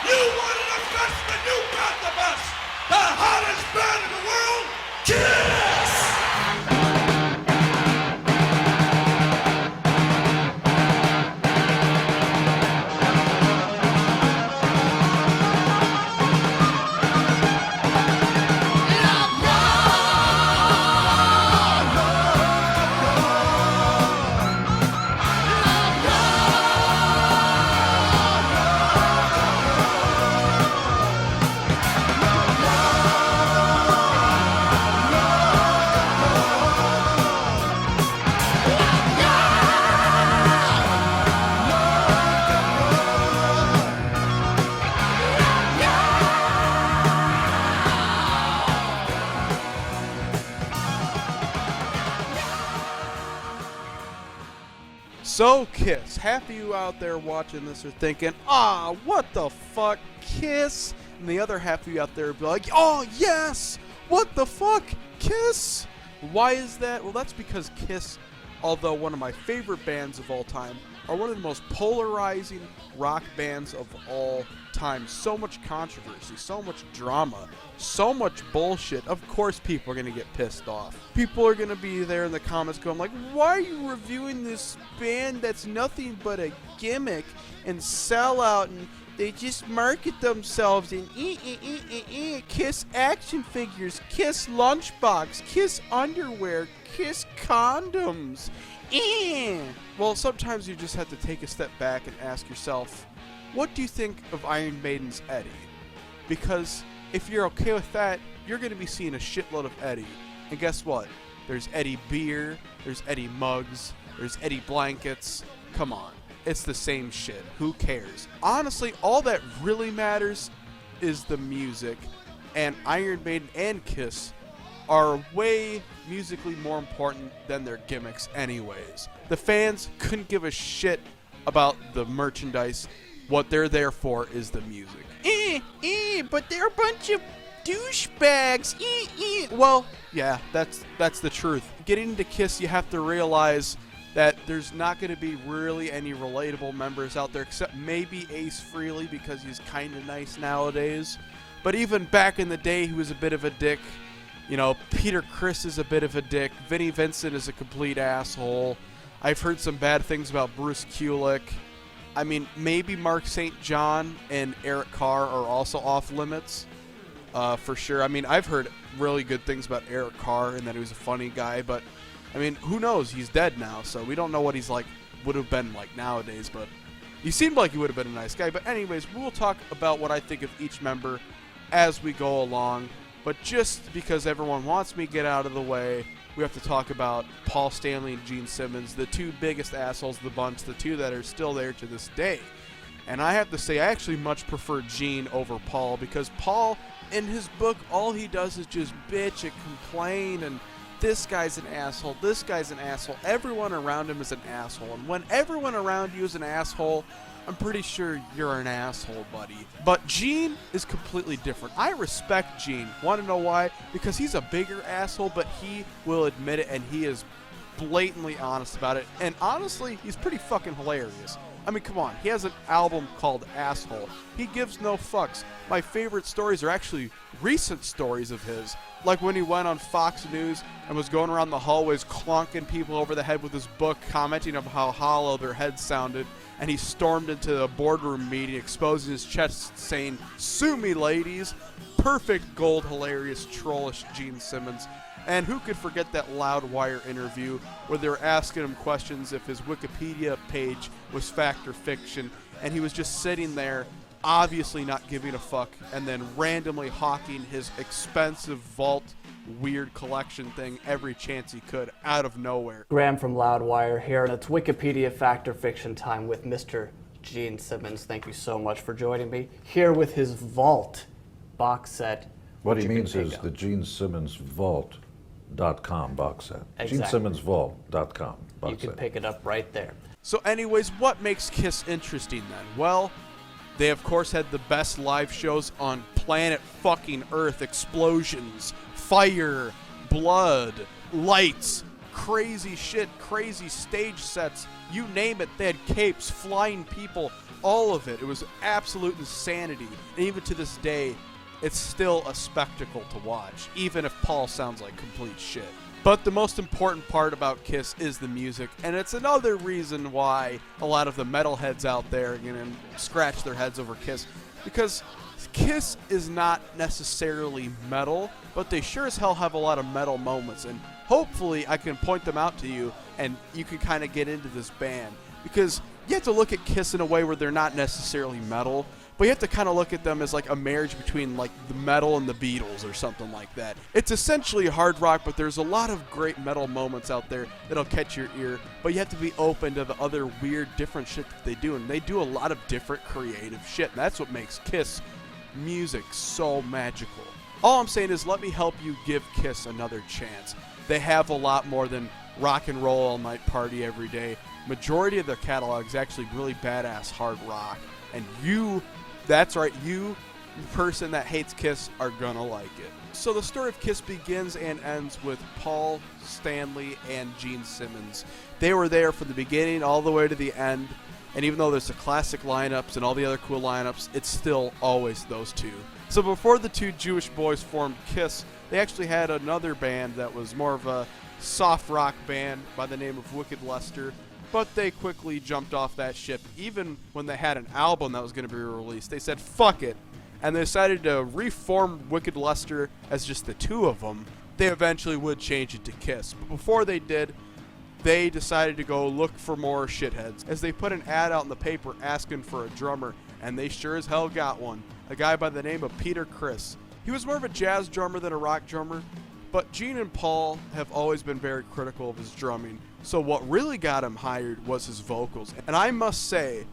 You wanted the best, and you got the best. The hottest band in the world, Kiss! So, Kiss, half of you out there watching this are thinking, what the fuck, Kiss? And the other half of you out there will be like, oh, yes, what the fuck, Kiss? Why is that? Well, that's because Kiss, although one of my favorite bands of all time, are one of the most polarizing rock bands of all time. So much controversy, so much drama, so much bullshit. Of course people are going to get pissed off. People are going to be there in the comments going like, why are you reviewing this band that's nothing but a gimmick and sellout, and they just market themselves in Kiss action figures, Kiss lunchbox, Kiss underwear, Kiss condoms. Well, sometimes you just have to take a step back and ask yourself, what do you think of Iron Maiden's Eddie? Because if you're okay with that, you're going to be seeing a shitload of Eddie. And guess what? There's Eddie beer, there's Eddie mugs, there's Eddie blankets. Come on. It's the same shit. Who cares? Honestly, all that really matters is the music. And Iron Maiden and Kiss are way musically more important than their gimmicks anyways. The fans couldn't give a shit about the merchandise. What they're there for is the music. But they're a bunch of douchebags. Well, yeah, that's the truth. Getting into Kiss, you have to realize that there's not going to be really any relatable members out there except maybe Ace Frehley because he's kind of nice nowadays. But even back in the day, he was a bit of a dick. You know, Peter Criss is a bit of a dick. Vinnie Vincent is a complete asshole. I've heard some bad things about Bruce Kulick. I mean, maybe Mark St. John and Eric Carr are also off limits, for sure. I mean, I've heard really good things about Eric Carr and that he was a funny guy, but, I mean, who knows? He's dead now, so we don't know what he's like, would have been like nowadays, but he seemed like he would have been a nice guy. But anyways, we'll talk about what I think of each member as we go along. But just because everyone wants me to get out of the way, we have to talk about Paul Stanley and Gene Simmons, the two biggest assholes of the bunch, the two that are still there to this day. And I have to say, I actually much prefer Gene over Paul, because Paul, in his book, all he does is just bitch and complain, and this guy's an asshole, this guy's an asshole, everyone around him is an asshole. And when everyone around you is an asshole, I'm pretty sure you're an asshole, buddy. But Gene is completely different. I respect Gene. Want to know why? Because he's a bigger asshole, but he will admit it, and he is blatantly honest about it. And honestly, he's pretty fucking hilarious. I mean, come on. He has an album called Asshole. He gives no fucks. My favorite stories are actually recent stories of his. Like when he went on Fox News and was going around the hallways clonking people over the head with his book, commenting on how hollow their heads sounded. And he stormed into a boardroom meeting, exposing his chest, saying, "Sue me, ladies." Perfect gold, hilarious, trollish Gene Simmons. And who could forget that Loudwire interview where they were asking him questions if his Wikipedia page was fact or fiction, and he was just sitting there, obviously not giving a fuck, and then randomly hawking his expensive vault weird collection thing every chance he could out of nowhere. Graham from Loudwire here, and it's Wikipedia Fact or Fiction time with Mr. Gene Simmons. Thank you so much for joining me here with his Vault box set. What he means is the Gene Simmons Vault.com box set. Exactly. GeneSimmonsVault.com box set. You can pick it up right there. So anyways, what makes Kiss interesting then? Well, they of course had the best live shows on planet fucking Earth. Explosions, fire, blood, lights, crazy shit, crazy stage sets, you name it. They had capes, flying people, all of it. It was absolute insanity. And even to this day, it's still a spectacle to watch, even if Paul sounds like complete shit. But the most important part about Kiss is the music, and it's another reason why a lot of the metalheads out there, scratch their heads over Kiss, because Kiss is not necessarily metal, but they sure as hell have a lot of metal moments, and hopefully I can point them out to you, and you can kind of get into this band, because you have to look at Kiss in a way where they're not necessarily metal, but you have to kind of look at them as like a marriage between like the metal and the Beatles or something like that. It's essentially hard rock, but there's a lot of great metal moments out there that'll catch your ear, but you have to be open to the other weird, different shit that they do, and they do a lot of different creative shit, and that's what makes Kiss music so magical. All I'm saying is let me help you give Kiss another chance. They have a lot more than rock and roll all night, party every day. Majority of their catalog is actually really badass hard rock, and that's right, you, the person that hates Kiss, are gonna like it. So the story of Kiss begins and ends with Paul, Stanley, and Gene Simmons. They were there from the beginning all the way to the end, and even though there's the classic lineups and all the other cool lineups, it's still always those two. So before the two Jewish boys formed Kiss, they actually had another band that was more of a soft rock band by the name of Wicked Lester, but they quickly jumped off that ship. Even when they had an album that was going to be released, they said fuck it, and they decided to reform Wicked Lester as just the two of them. They eventually would change it to Kiss, but before they did, they decided to go look for more shitheads, as they put an ad out in the paper asking for a drummer, and they sure as hell got one, a guy by the name of Peter Criss. He was more of a jazz drummer than a rock drummer, but Gene and Paul have always been very critical of his drumming, so what really got him hired was his vocals. And I must say,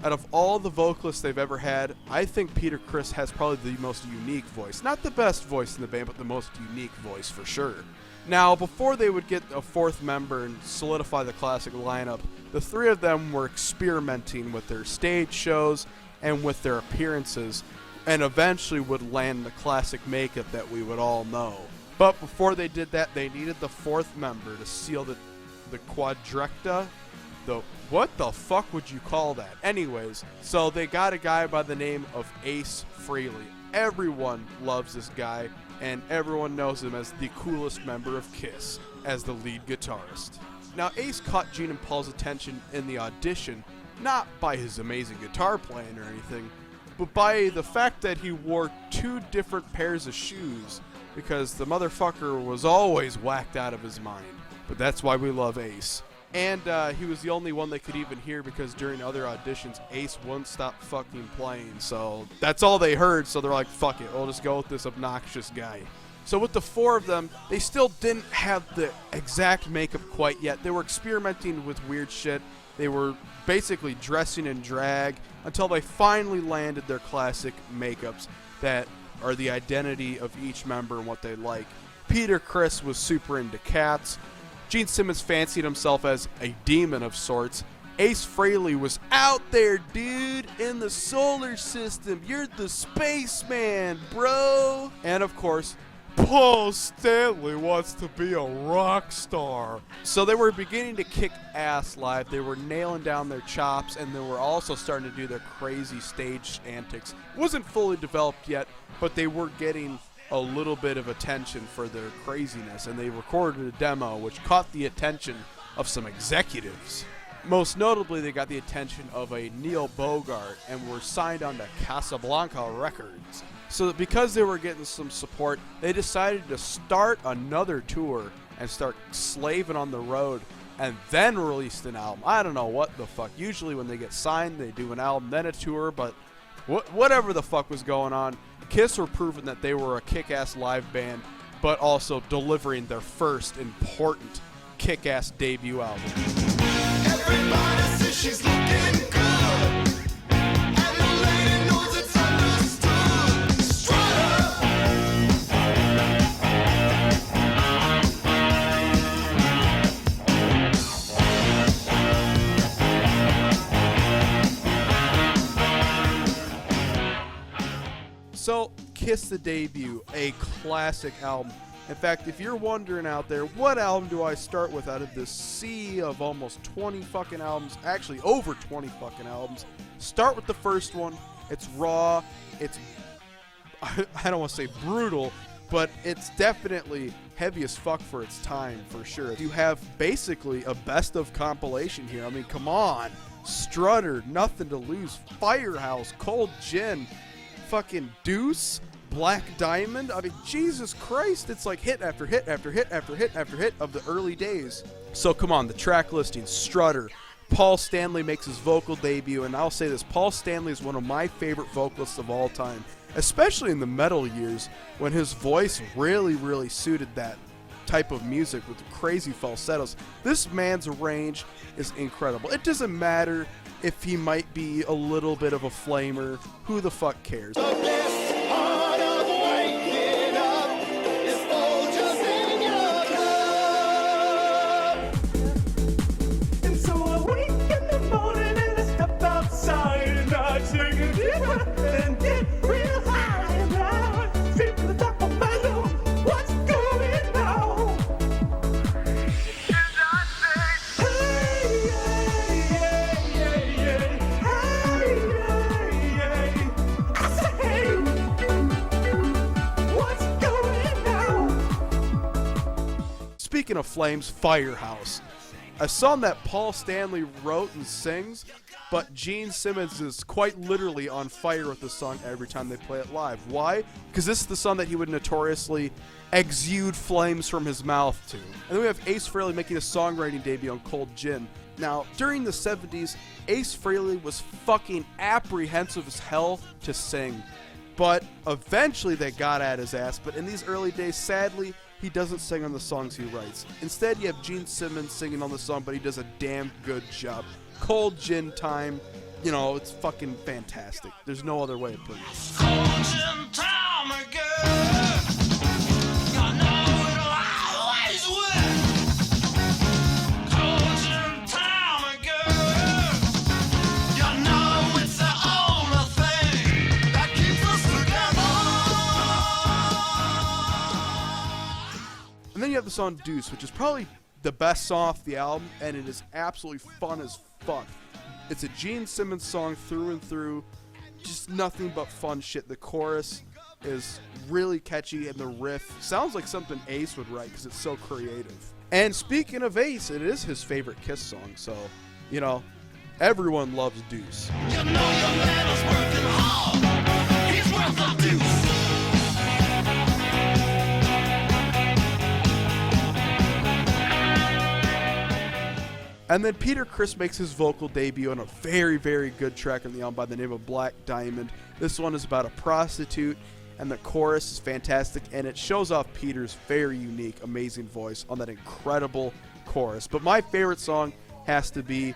out of all the vocalists they've ever had, I think Peter Criss has probably the most unique voice. Not the best voice in the band, but the most unique voice for sure. Now, before they would get a fourth member and solidify the classic lineup, the three of them were experimenting with their stage shows and with their appearances, and eventually would land the classic makeup that we would all know. But before they did that, they needed the fourth member to seal the quadrecta. What the fuck would you call that? Anyways, so they got a guy by the name of Ace Frehley. Everyone loves this guy, and everyone knows him as the coolest member of Kiss, as the lead guitarist. Now, Ace caught Gene and Paul's attention in the audition, not by his amazing guitar playing or anything, but by the fact that he wore two different pairs of shoes, because the motherfucker was always whacked out of his mind. But that's why we love Ace. And he was the only one they could even hear, because during other auditions, Ace wouldn't stop fucking playing. So that's all they heard, so they're like, fuck it, we'll just go with this obnoxious guy. So with the four of them, they still didn't have the exact makeup quite yet. They were experimenting with weird shit. They were basically dressing in drag until they finally landed their classic makeups that are the identity of each member and what they like. Peter Criss was super into cats. Gene Simmons fancied himself as a demon of sorts. Ace Frehley was out there, dude, in the solar system. You're the spaceman, bro. And of course, Paul Stanley wants to be a rock star. So they were beginning to kick ass live. They were nailing down their chops, and they were also starting to do their crazy stage antics. It wasn't fully developed yet, but they were getting a little bit of attention for their craziness, and they recorded a demo which caught the attention of some executives. Most notably, they got the attention of a Neil Bogart and were signed on to Casablanca Records. So that because they were getting some support, they decided to start another tour and start slaving on the road, and then released an album. I don't know what the fuck. Usually when they get signed, they do an album, then a tour, but whatever the fuck was going on, Kiss were proving that they were a kick-ass live band, but also delivering their first important kick-ass debut album. Everybody says she's looking good, and the lady knows it's understood. Strut So, Kiss the Debut, a classic album. In fact, if you're wondering out there, what album do I start with out of this sea of almost 20 fucking albums, actually over 20 fucking albums, Start with the first one. It's raw. It's, I don't want to say brutal, but it's definitely heavy as fuck for its time, for sure. You have basically a best of compilation here. I mean, come on. Strutter, Nothing to Lose, Firehouse, Cold Gin, fucking Deuce, Black Diamond. I mean, Jesus Christ, it's like hit after hit after hit after hit after hit of the early days. So come on, the track listing, Strutter. Paul Stanley makes his vocal debut, and I'll say this, Paul Stanley is one of my favorite vocalists of all time, especially in the metal years when his voice really, really suited that type of music with the crazy falsettos. This man's range is incredible. It doesn't matter if he might be a little bit of a flamer. Who the fuck cares? Speaking of flames, Firehouse. A song that Paul Stanley wrote and sings, but Gene Simmons is quite literally on fire with the song every time they play it live. Why? Because this is the song that he would notoriously exude flames from his mouth to. And then we have Ace Frehley making a songwriting debut on Cold Gin. Now, during the 70s, Ace Frehley was fucking apprehensive as hell to sing. But eventually they got at his ass. But in these early days, sadly, he doesn't sing on the songs he writes. Instead, you have Gene Simmons singing on the song, but he does a damn good job. Cold Gin Time, you know, it's fucking fantastic. There's no other way to put it. Cold gin time again. I know it'll always win. Cold gin time again. You know it's the only thing that keeps us together. And then you have the song Deuce, which is probably the best song off the album, and it is absolutely fun as fuck. It's a Gene Simmons song through and through, just nothing but fun shit. The chorus is really catchy, and the riff sounds like something Ace would write because it's so creative. And speaking of Ace, it is his favorite Kiss song, so, you know, everyone loves Deuce. You know your man is working hard. He's worth the deuce. And then Peter Criss makes his vocal debut on a very, very good track on the album by the name of Black Diamond. This one is about a prostitute, and the chorus is fantastic, and it shows off Peter's very unique, amazing voice on that incredible chorus. But my favorite song has to be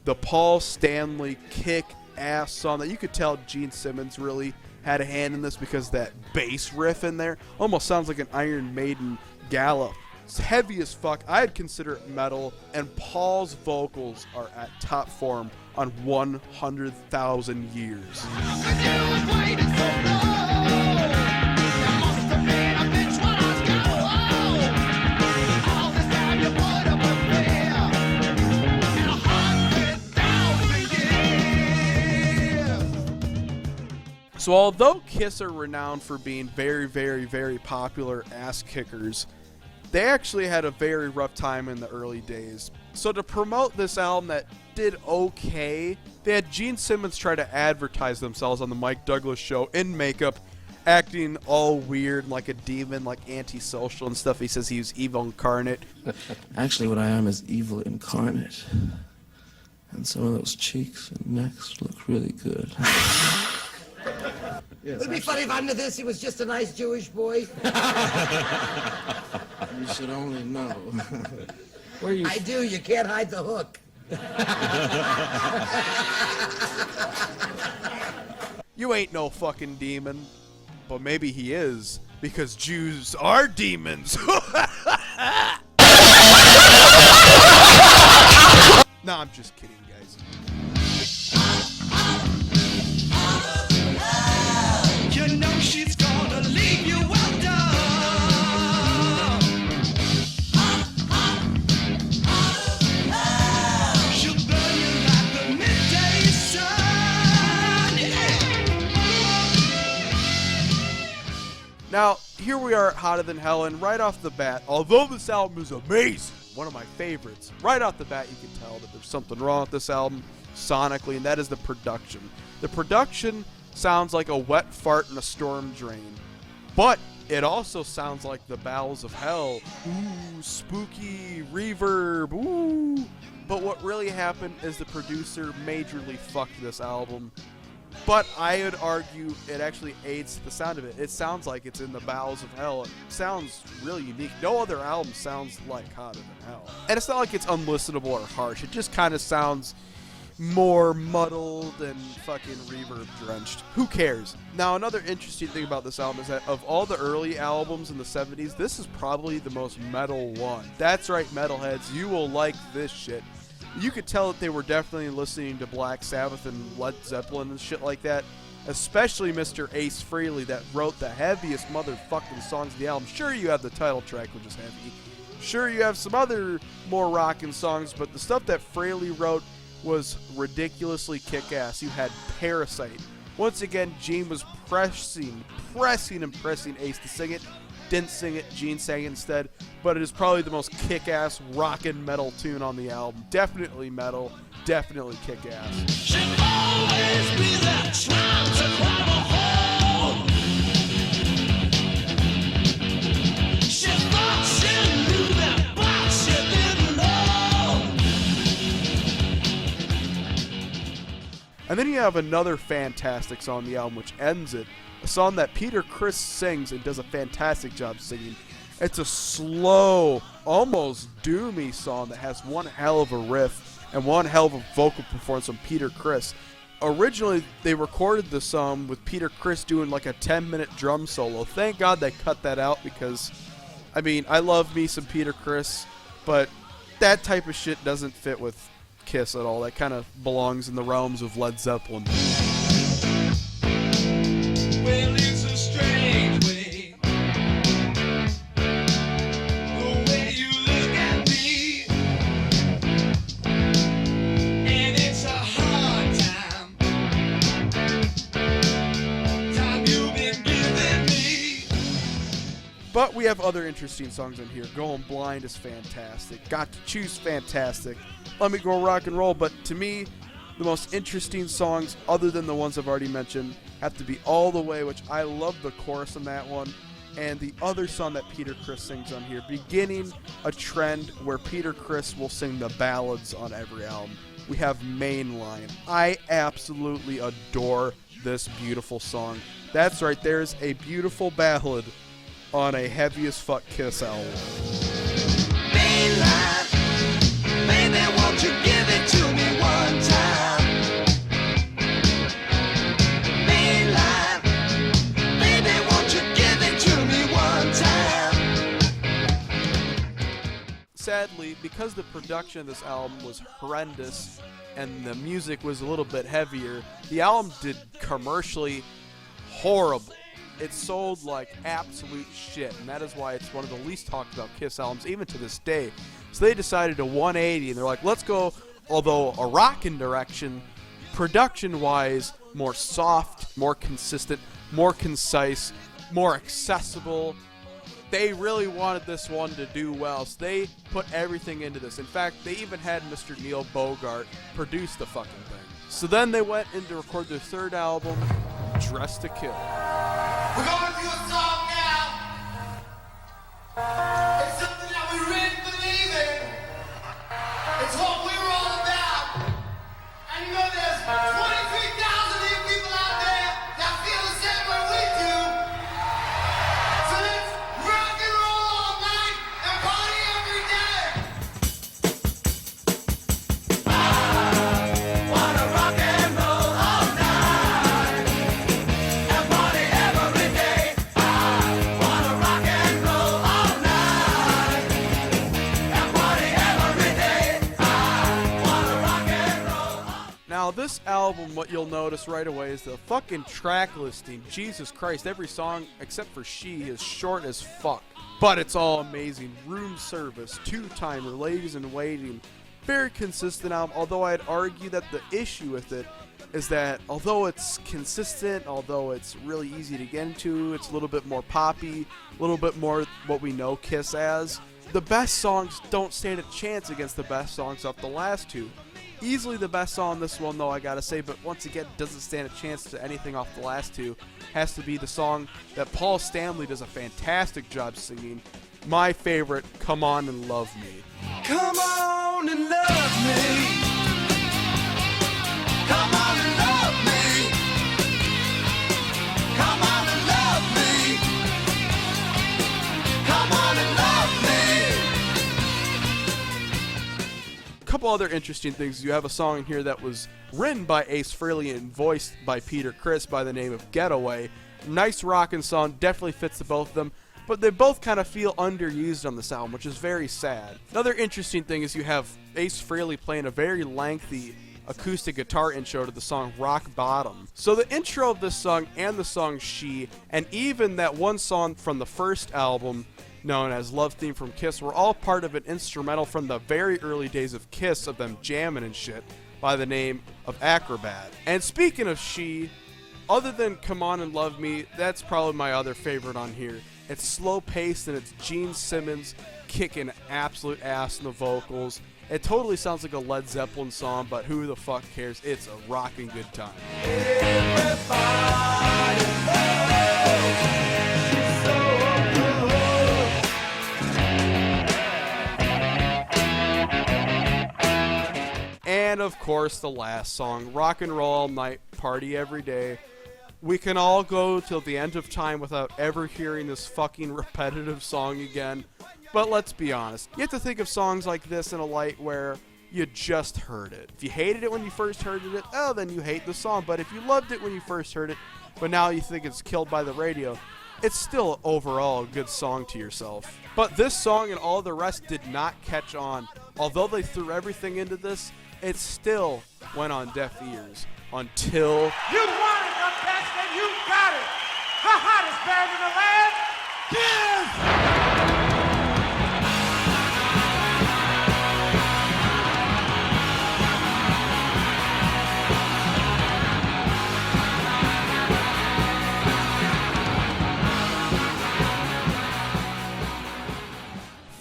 the Paul Stanley kick-ass song that you could tell Gene Simmons really had a hand in this because that bass riff in there almost sounds like an Iron Maiden gallop. It's heavy as fuck. I'd consider it metal, and Paul's vocals are at top form on 100,000 Years. So although Kiss are renowned for being very, very, very popular ass kickers, they actually had a very rough time in the early days. So to promote this album that did okay, they had Gene Simmons try to advertise themselves on the Mike Douglas show in makeup, acting all weird like a demon, like antisocial and stuff. He says he was evil incarnate. Actually, what I am is evil incarnate. And some of those cheeks and necks look really good. Would it be funny if under this he was just a nice Jewish boy? You should only know. Where you? I do. You can't hide the hook. You ain't no fucking demon. But maybe he is, because Jews are demons. Nah, I'm just kidding, guys. You know she's gonna leave you well done. She'll burn you like the midday sun. Now, here we are at Hotter Than Hell, and right off the bat, although this album is amazing, one of my favorites, right off the bat you can tell that there's something wrong with this album sonically, and that is the production. The production sounds like a wet fart in a storm drain, but it also sounds like the bowels of hell. Ooh, spooky reverb, ooh. But what really happened is the producer majorly fucked this album. But I would argue it actually aids the sound of it. It sounds like it's in the bowels of hell. It sounds really unique. No other album sounds like Hotter Than Hell. And it's not like it's unlistenable or harsh. It just kind of sounds more muddled and fucking reverb drenched. Who cares? Now, another interesting thing about this album is that of all the early albums in the 70s, this is probably the most metal one. That's right, metalheads. You will like this shit. You could tell that they were definitely listening to Black Sabbath and Led Zeppelin and shit like that. Especially Mr. Ace Frehley, that wrote the heaviest motherfucking songs of the album. Sure, you have the title track, which is heavy. Sure, you have some other more rockin' songs, but the stuff that Frehley wrote was ridiculously kick-ass. You had Parasite. Once again, Gene was pressing Ace to sing it. Didn't sing it, Gene sang it instead, but it is probably the most kick-ass rockin' metal tune on the album. Definitely metal, definitely kick-ass. She'll always be there trying to grab a hold. She thought she knew that, but she didn't know. And then you have another fantastic song on the album which ends it. A song that Peter Criss sings and does a fantastic job singing. It's a slow, almost doomy song that has one hell of a riff and one hell of a vocal performance from Peter Criss. Originally, they recorded the song with Peter Criss doing like a 10-minute drum solo. Thank God they cut that out because, I mean, I love me some Peter Criss, but that type of shit doesn't fit with Kiss at all. That kind of belongs in the realms of Led Zeppelin. Well, it's a strange way, the way you look at me, and it's a hard time you've been giving me. But we have other interesting songs on here. Going Blind is fantastic. Got to Choose, fantastic. Let Me Go Rock and Roll, but to me, the most interesting songs, other than the ones I've already mentioned, have to be All the Way, which I love the chorus on that one, and the other song that Peter Criss sings on here, beginning a trend where Peter Criss will sing the ballads on every album. We have Mainline. I absolutely adore this beautiful song. That's right, there's a beautiful ballad on a heavy as fuck Kiss album. Mainline, baby, won't you give it to me one time? Mainline, baby, won't you give it to me one time? Sadly, because the production of this album was horrendous and the music was a little bit heavier, the album did commercially horrible. It sold like absolute shit, and that is why it's one of the least talked about Kiss albums, even to this day. So they decided to 180, and they're like, let's go, although a rockin' direction, production-wise, more soft, more consistent, more concise, more accessible. They really wanted this one to do well, so they put everything into this. In fact, they even had Mr. Neil Bogart produce the fucking thing. So then they went in to record their third album, Dressed to Kill. We're going to do a song now. It's something that we really believe in. It's what we're all about. And you know there's 23,000 of you people out there that feel the same way we do. So let's rock and roll all night and party every day. I wanna rock and roll all night and party every day. I wanna rock and roll all night and party every day. I wanna rock and roll. Now, this album, what you'll notice right away is the fucking track listing. Jesus Christ, every song except for She is short as fuck. But it's all amazing. Room Service, Two-Timer, Ladies in Waiting. Very consistent album, although I'd argue that the issue with it is that although it's consistent, although it's really easy to get into, it's a little bit more poppy, a little bit more what we know Kiss as, the best songs don't stand a chance against the best songs off the last two. Easily the best song on this one, though, I gotta say, but once again, doesn't stand a chance to anything off the last two. Has to be the song that Paul Stanley does a fantastic job singing. My favorite, Come On and Love Me. Come on and love me. Come on and love me. Come on and love me. Come on and love me. A couple other interesting things. You have a song in here that was written by Ace Frehley and voiced by Peter Criss by the name of Getaway. Nice rockin' song, definitely fits the both of them, but they both kind of feel underused on this album, which is very sad. Another interesting thing is you have Ace Frehley playing a very lengthy acoustic guitar intro to the song Rock Bottom. So the intro of this song and the song She, and even that one song from the first album known as Love Theme from Kiss, were all part of an instrumental from the very early days of Kiss, of them jamming and shit, by the name of Acrobat. And speaking of She, other than Come On and Love Me, that's probably my other favorite on here. It's slow paced and it's Gene Simmons kicking absolute ass in the vocals. It totally sounds like a Led Zeppelin song, but who the fuck cares? It's a rocking good time. And of course, the last song, Rock and Roll All Night, Party Every Day. We can all go till the end of time without ever hearing this fucking repetitive song again. But let's be honest, you have to think of songs like this in a light where you just heard it. If you hated it when you first heard it, oh, then you hate the song. But if you loved it when you first heard it, but now you think it's killed by the radio, it's still overall a good song to yourself. But this song and all the rest did not catch on. Although they threw everything into this, it still went on deaf ears until... You want it, the best, and you got it. The hottest band in the land, Kiss!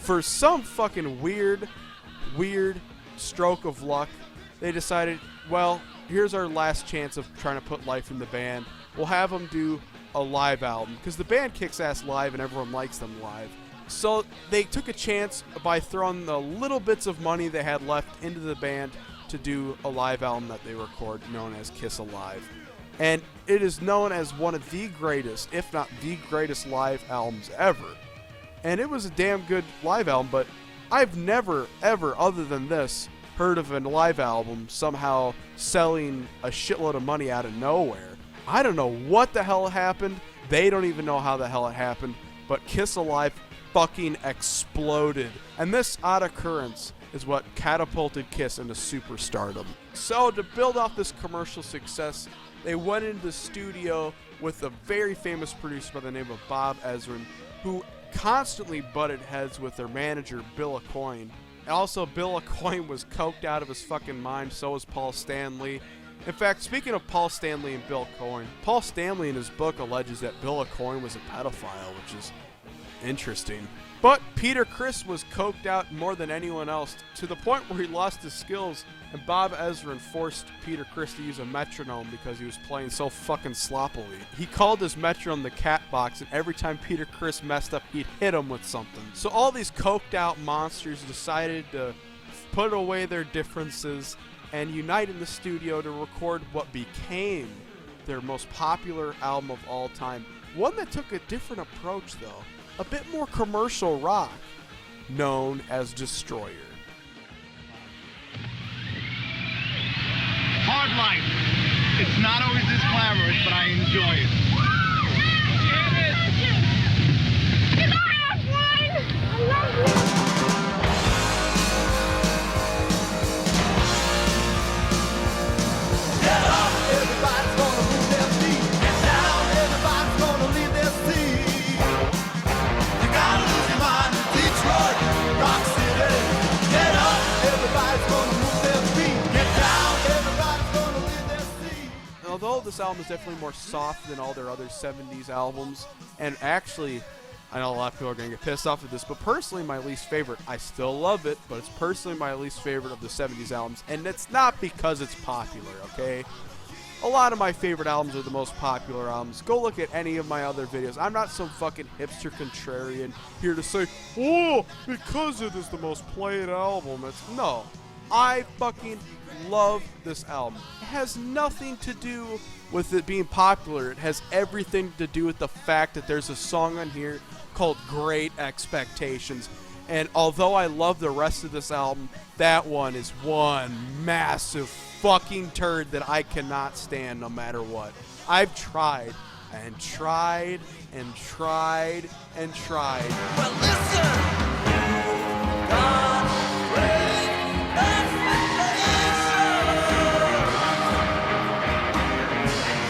For some fucking weird stroke of luck, they decided, well, here's our last chance of trying to put life in the band. We'll have them do a live album, because the band kicks ass live and everyone likes them live. So they took a chance by throwing the little bits of money they had left into the band to do a live album that they record known as Kiss Alive. And it is known as one of the greatest, if not the greatest live albums ever. And it was a damn good live album, but I've never, ever, other than this, heard of a live album somehow selling a shitload of money out of nowhere. I don't know what the hell happened. They don't even know how the hell it happened. But Kiss Alive fucking exploded. And this odd occurrence is what catapulted Kiss into superstardom. So to build off this commercial success, they went into the studio with a very famous producer by the name of Bob Ezrin, who constantly butted heads with their manager, Bill Aucoin. Also, Bill Aucoin was coked out of his fucking mind, so was Paul Stanley. In fact, speaking of Paul Stanley and Bill Aucoin, Paul Stanley in his book alleges that Bill Aucoin was a pedophile, which is interesting. But Peter Criss was coked out more than anyone else, to the point where he lost his skills, and Bob Ezrin forced Peter Criss to use a metronome because he was playing so fucking sloppily. He called his metronome the cat box, and every time Peter Criss messed up, he'd hit him with something. So all these coked out monsters decided to put away their differences and unite in the studio to record what became their most popular album of all time. One that took a different approach, though. A bit more commercial rock, known as Destroyer. Hard life. It's not always this glamorous, but I enjoy it. Can I have one? I love you. Get up, everybody's gonna move their feet. Get down, everybody's gonna leave their seat. You gotta lose your mind in Detroit, Rock City. Get up, everybody's gonna move their feet. Get down, everybody's gonna leave their seat. although this album is definitely more soft than all their other 70s albums, and actually, I know a lot of people are going to get pissed off at this, but personally my least favorite. I still love it, but it's personally my least favorite of the 70s albums, and it's not because it's popular, okay? A lot of my favorite albums are the most popular albums. Go look at any of my other videos. I'm not some fucking hipster contrarian here to say, oh, because it is the most played album. No. I fucking love this album. It has nothing to do with it being popular. It has everything to do with the fact that there's a song on here called Great Expectations. And although I love the rest of this album, that one is one massive fucking turd that I cannot stand no matter what. I've tried and tried and tried and tried. Well, listen, God, great expectations.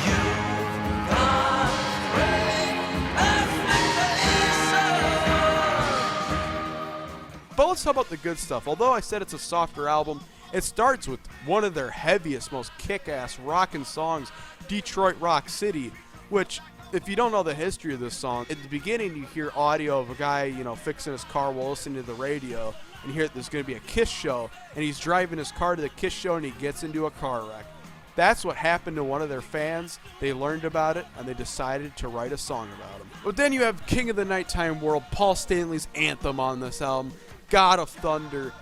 You've got great expectations. But let's talk about the good stuff. Although I said it's a softer album, it starts with one of their heaviest, most kick-ass rockin' songs, Detroit Rock City, which, if you don't know the history of this song, at the beginning you hear audio of a guy, fixing his car while listening to the radio, and you hear there's going to be a Kiss show, and he's driving his car to the Kiss show, and he gets into a car wreck. That's what happened to one of their fans. They learned about it, and they decided to write a song about him. But then you have King of the Nighttime World, Paul Stanley's anthem on this album, God of Thunder,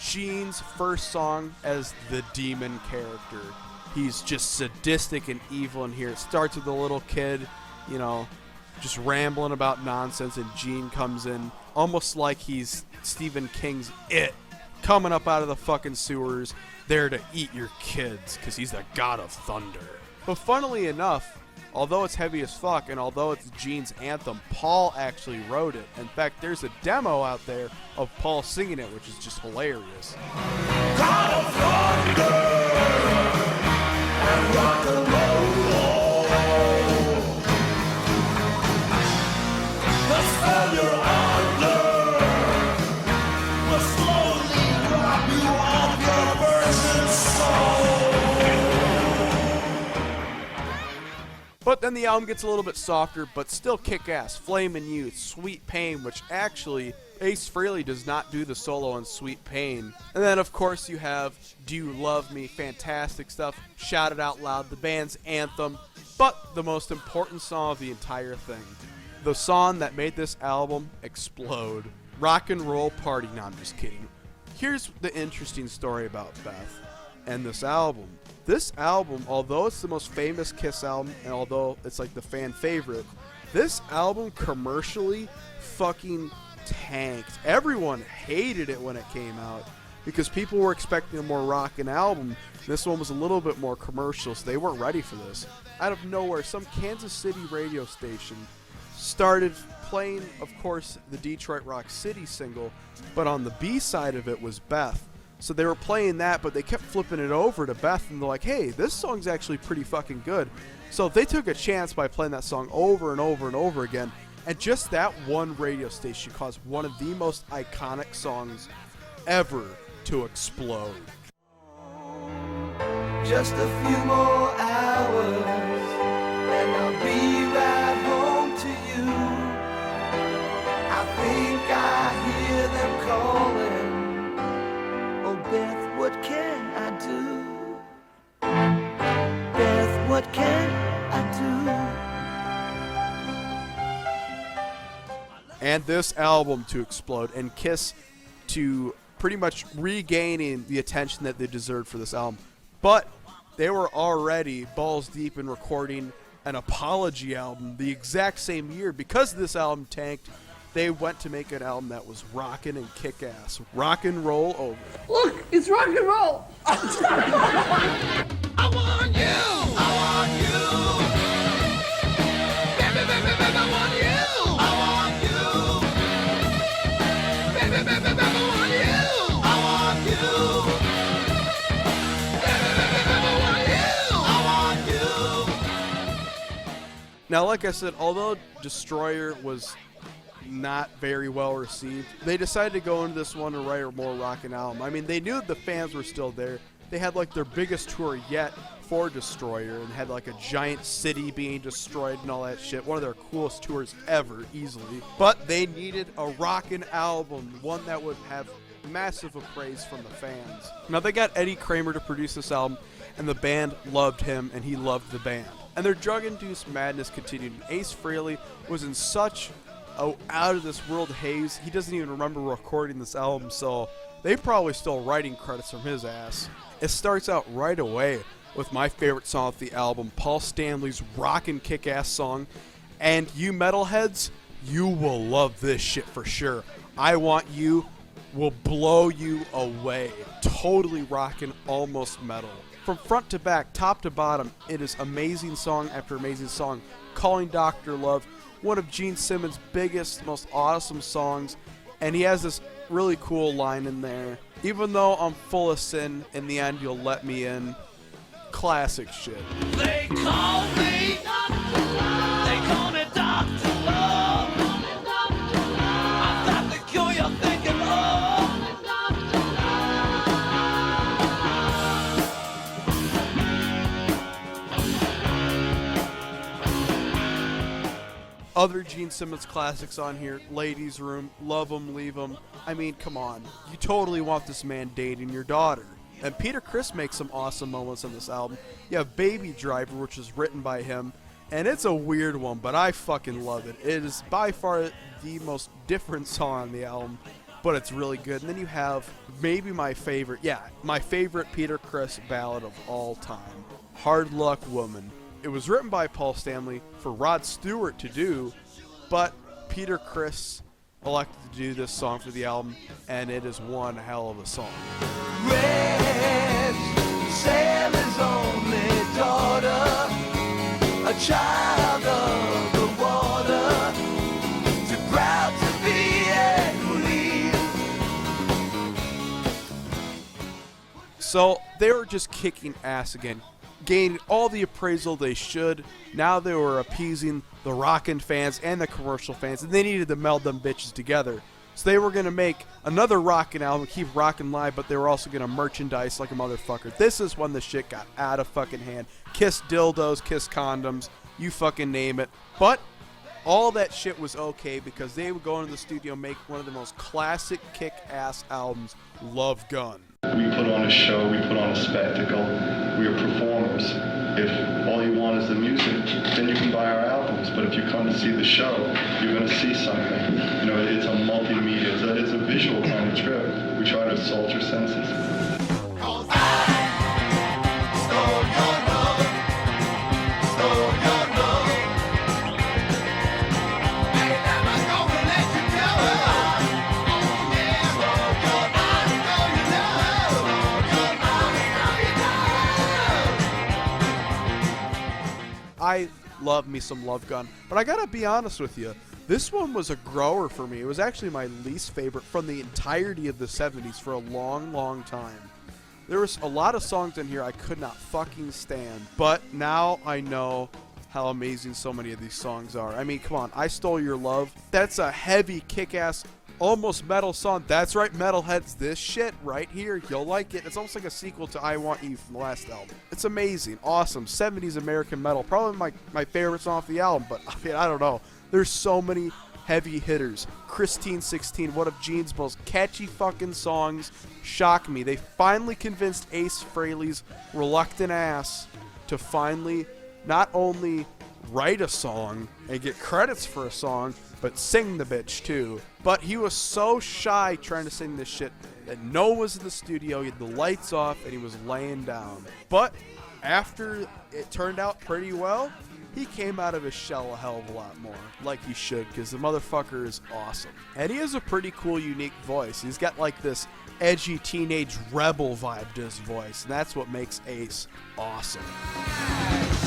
Gene's first song as the demon character. He's just sadistic and evil in here. It starts with a little kid, just rambling about nonsense, and Gene comes in almost like he's Stephen King's It, coming up out of the fucking sewers, there to eat your kids, because he's the God of Thunder. But funnily enough, although it's heavy as fuck, and although it's Gene's anthem, Paul actually wrote it. In fact, there's a demo out there of Paul singing it, which is just hilarious. God of thunder and rock and roll. The spell you're under will slowly rob you of your virgin soul. But then the album gets a little bit softer, but still kick-ass. Flamin' Youth, Sweet Pain, which actually Ace Frehley does not do the solo on Sweet Pain. And then, of course, you have Do You Love Me, fantastic stuff. Shout It Out Loud, the band's anthem, but the most important song of the entire thing. The song that made this album explode. Rock and Roll Party. No, I'm just kidding. Here's the interesting story about Beth and this album. This album, although it's the most famous Kiss album, and although it's like the fan favorite, this album commercially fucking tanked. Everyone hated it when it came out because people were expecting a more rockin' album. This one was a little bit more commercial, so they weren't ready for this. Out of nowhere, some Kansas City radio station started playing, of course, the Detroit Rock City single, but on the B side of it was Beth. So they were playing that, but they kept flipping it over to Beth, and they're like, hey, this song's actually pretty fucking good. So they took a chance by playing that song over and over and over again, and just that one radio station caused one of the most iconic songs ever to explode. Just a few more hours, and I'll be right home to you. I think I hear them calling. Oh, Beth, what can I do? Beth, what can I do? And this album to explode, and Kiss to pretty much regaining the attention that they deserved for this album. But they were already balls deep in recording an apology album the exact same year. Because this album tanked, they went to make an album that was rockin' and kick-ass. Rock and roll over. Look, it's rock and roll. I want you. I want you. Baby, baby, baby, I want you. I want you. Baby, baby, baby, I want you. I want you. Baby, baby, baby, I want you. I want you. Now, like I said, although Destroyer was not very well received, they decided to go into this one and write a more rockin' album. I mean, they knew the fans were still there. They had like their biggest tour yet, before Destroyer and had like a giant city being destroyed and all that shit. One of their coolest tours ever, easily. But they needed a rockin' album, one that would have massive praise from the fans. Now they got Eddie Kramer to produce this album, and the band loved him and he loved the band. And their drug-induced madness continued. Ace Frehley was in such a out-of-this-world haze, he doesn't even remember recording this album, so they probably still writing credits from his ass. It starts out right away with my favorite song off the album, Paul Stanley's rockin' kick-ass song. And you metalheads, you will love this shit for sure. I Want You will blow you away. Totally rockin', almost metal. From front to back, top to bottom, it is amazing song after amazing song. Calling Dr. Love, one of Gene Simmons' biggest, most awesome songs. And he has this really cool line in there. Even though I'm full of sin, in the end you'll let me in. Classic shit. They call me, they call me Dr. Love. I've got the cure you're thinking of. Other Gene Simmons classics on here, Ladies Room, Love 'Em, Leave 'Em. I mean, come on. You totally want this man dating your daughter. And Peter Criss makes some awesome moments on this album. You have Baby Driver, which is written by him, and it's a weird one, but I fucking love it. It is by far the most different song on the album, but it's really good. And then you have maybe my favorite Peter Criss ballad of all time, Hard Luck Woman. It was written by Paul Stanley for Rod Stewart to do, but Peter Criss elected to do this song for the album, and it is one hell of a song. Sally's only daughter, a child of the water, too proud to be a queen. So they were just kicking ass again, gaining all the appraisal they should. Now they were appeasing the rockin' fans and the commercial fans, and they needed to meld them bitches together. So they were going to make another rockin' album, keep rockin' live, but they were also going to merchandise like a motherfucker. This is when the shit got out of fucking hand. Kiss dildos, kiss condoms, you fucking name it. But all that shit was okay because they would go into the studio and make one of the most classic kick-ass albums, Love Gun. We put on a show, we put on a spectacle, we are performers. If all you want is the music, then you can buy our albums. But if you come to see the show, you're going to see something. You know, it's a multimedia, it's a visual kind of trip. We try to assault your senses. I love me some Love Gun, but I gotta be honest with you, this one was a grower for me. It was actually my least favorite from the entirety of the 70s for a long, long time. There was a lot of songs in here I could not fucking stand, but now I know how amazing so many of these songs are. I mean, come on, I Stole Your Love. That's a heavy, kick-ass, almost metal song. That's right, metalheads. This shit right here, you'll like it. It's almost like a sequel to I Want You from the last album. It's amazing, awesome, 70s American metal. Probably my favorite song off the album, but I mean, I don't know. There's so many heavy hitters. Christine 16, one of Gene's most catchy fucking songs. Shock me. They finally convinced Ace Frehley's reluctant ass to finally not only write a song and get credits for a song, but sing the bitch too. But he was so shy trying to sing this shit that no one was in the studio. He had the lights off and he was laying down. But after it turned out pretty well, he came out of his shell a hell of a lot more, like he should, because the motherfucker is awesome. And he has a pretty cool, unique voice. He's got like this edgy teenage rebel vibe to his voice, and that's what makes Ace awesome.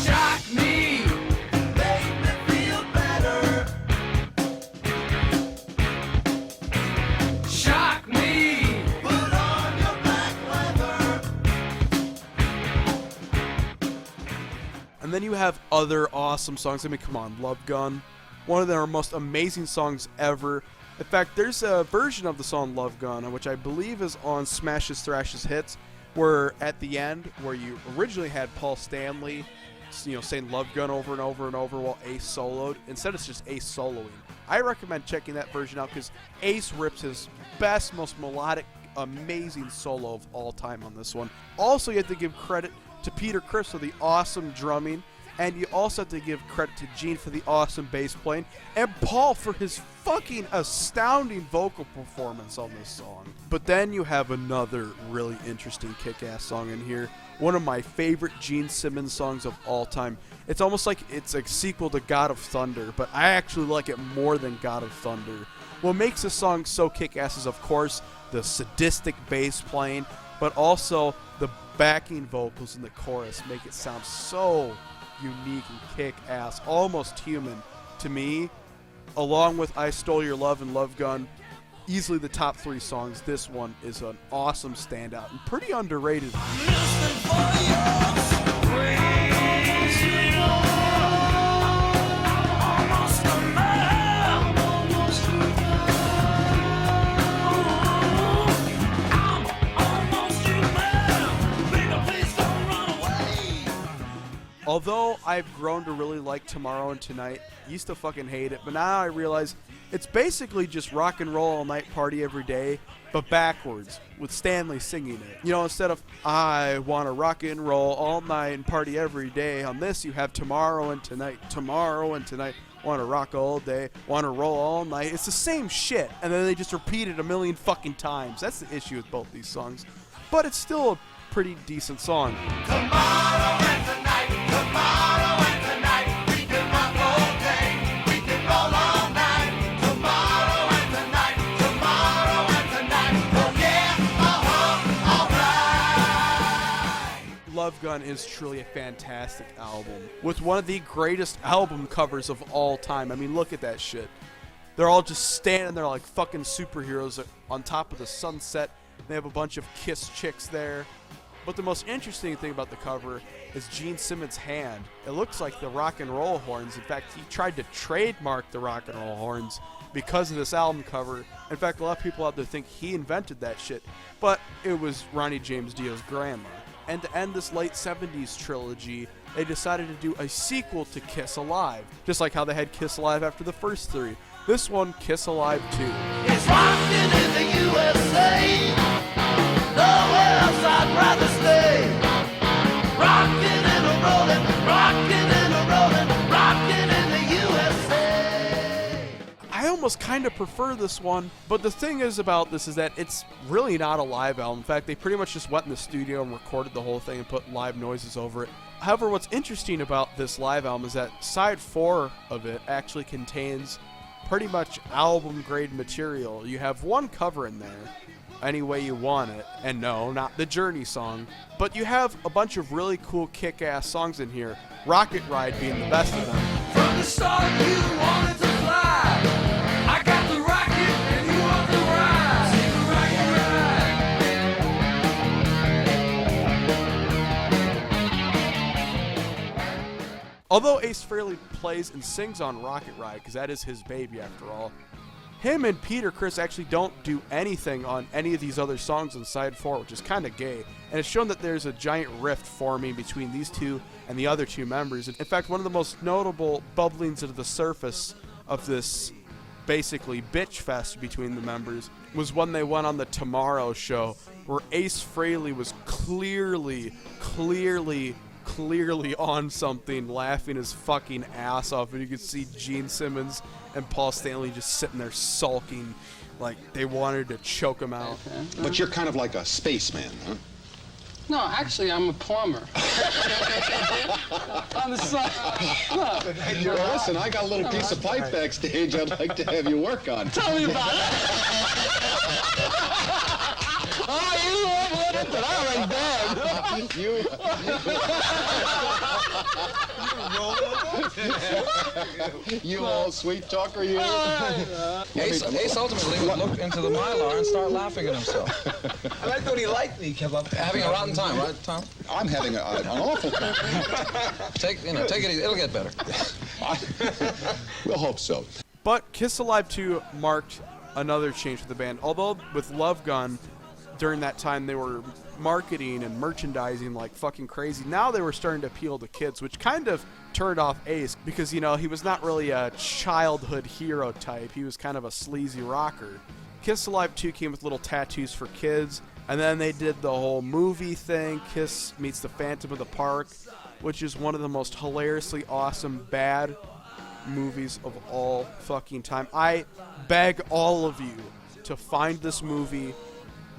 Shock me, make me feel better. Shock me, put on your black leather. And then you have other awesome songs. I mean, come on, Love Gun, one of their most amazing songs ever. In fact, there's a version of the song Love Gun, which I believe is on Smashes Thrashes Hits, where at the end, where you originally had Paul Stanley, saying Love Gun over and over and over while Ace soloed. Instead, it's just Ace soloing. I recommend checking that version out because Ace rips his best, most melodic, amazing solo of all time on this one. Also, you have to give credit to Peter Criss for the awesome drumming, and you also have to give credit to Gene for the awesome bass playing, and Paul for his fucking astounding vocal performance on this song. But then you have another really interesting kick-ass song in here. One of my favorite Gene Simmons songs of all time. It's almost like it's a sequel to God of Thunder, but I actually like it more than God of Thunder. What makes this song so kick-ass is, of course, the sadistic bass playing, but also the backing vocals in the chorus make it sound so unique and kick-ass, almost human. To me, along with I Stole Your Love and Love Gun, easily the top 3 songs, this one is an awesome standout and pretty underrated. Although I've grown to really like Tomorrow and Tonight, used to fucking hate it, but now I realize it's basically just rock and roll all night, party every day, but backwards, with Stanley singing it. Instead of I want to rock and roll all night and party every day, on this you have tomorrow and tonight, want to rock all day, want to roll all night. It's the same shit, and then they just repeat it a million fucking times. That's the issue with both these songs, but it's still a pretty decent song. Tomorrow and tonight, tomorrow and tonight, we can rock all day, we can roll all night. Tomorrow and tonight, oh yeah, alright. Love Gun is truly a fantastic album, with one of the greatest album covers of all time. I mean, look at that shit. They're all just standing there like fucking superheroes on top of the sunset. They have a bunch of Kiss chicks there. But the most interesting thing about the cover is Gene Simmons' hand. It looks like the rock and roll horns. In fact, he tried to trademark the rock and roll horns because of this album cover. In fact, a lot of people out there think he invented that shit, but it was Ronnie James Dio's grandma. And to end this late 70s trilogy, they decided to do a sequel to Kiss Alive, just like how they had Kiss Alive after the first 3. This one, Kiss Alive 2. It's rocking in the USA. Nowhere else I'd rather stay. Rocking and a rolling, rocking and a rolling, rocking in the USA. I almost kind of prefer this one, but the thing is about this is that it's really not a live album. In fact, they pretty much just went in the studio and recorded the whole thing and put live noises over it. However, what's interesting about this live album is that side 4 of it actually contains pretty much album-grade material. You have one cover in there, Any Way You Want It, and no, not the Journey song, but you have a bunch of really cool kick-ass songs in here, Rocket Ride being the best of them. From the start you wanted to fly. I got the rocket and you want the ride. Take a rocket ride. Although Ace Frehley plays and sings on Rocket Ride, because that is his baby after all, him and Peter Criss actually don't do anything on any of these other songs on side 4, which is kind of gay. And it's shown that there's a giant rift forming between these two and the other 2 members. In fact, one of the most notable bubblings to the surface of this basically bitch fest between the members was when they went on the Tomorrow show, where Ace Frehley was clearly on something, laughing his fucking ass off, and you could see Gene Simmons and Paul Stanley just sitting there sulking like they wanted to choke him out. But you're kind of like a spaceman, huh? No, actually, I'm a plumber. On the side. Look. Well, listen, I got a little piece of pipe backstage I'd like to have you work on. Tell me about it. Oh, you love it, but I'm in bed. You old sweet talker, you. Ace ultimately would look into the Mylar and start laughing at himself. I thought he liked me, because I'm having a rotten time, right, Tom? I'm having an awful time. Take it easy. It'll get better. We'll hope so. But Kiss Alive 2 marked another change for the band. Although with Love Gun, during that time they were marketing and merchandising like fucking crazy. Now they were starting to appeal to kids, which kind of turned off Ace because, you know, he was not really a childhood hero type. He was kind of a sleazy rocker. Kiss Alive 2 came with little tattoos for kids, and then they did the whole movie thing, Kiss Meets the Phantom of the Park, which is one of the most hilariously awesome bad movies of all fucking time. I beg all of you to find this movie,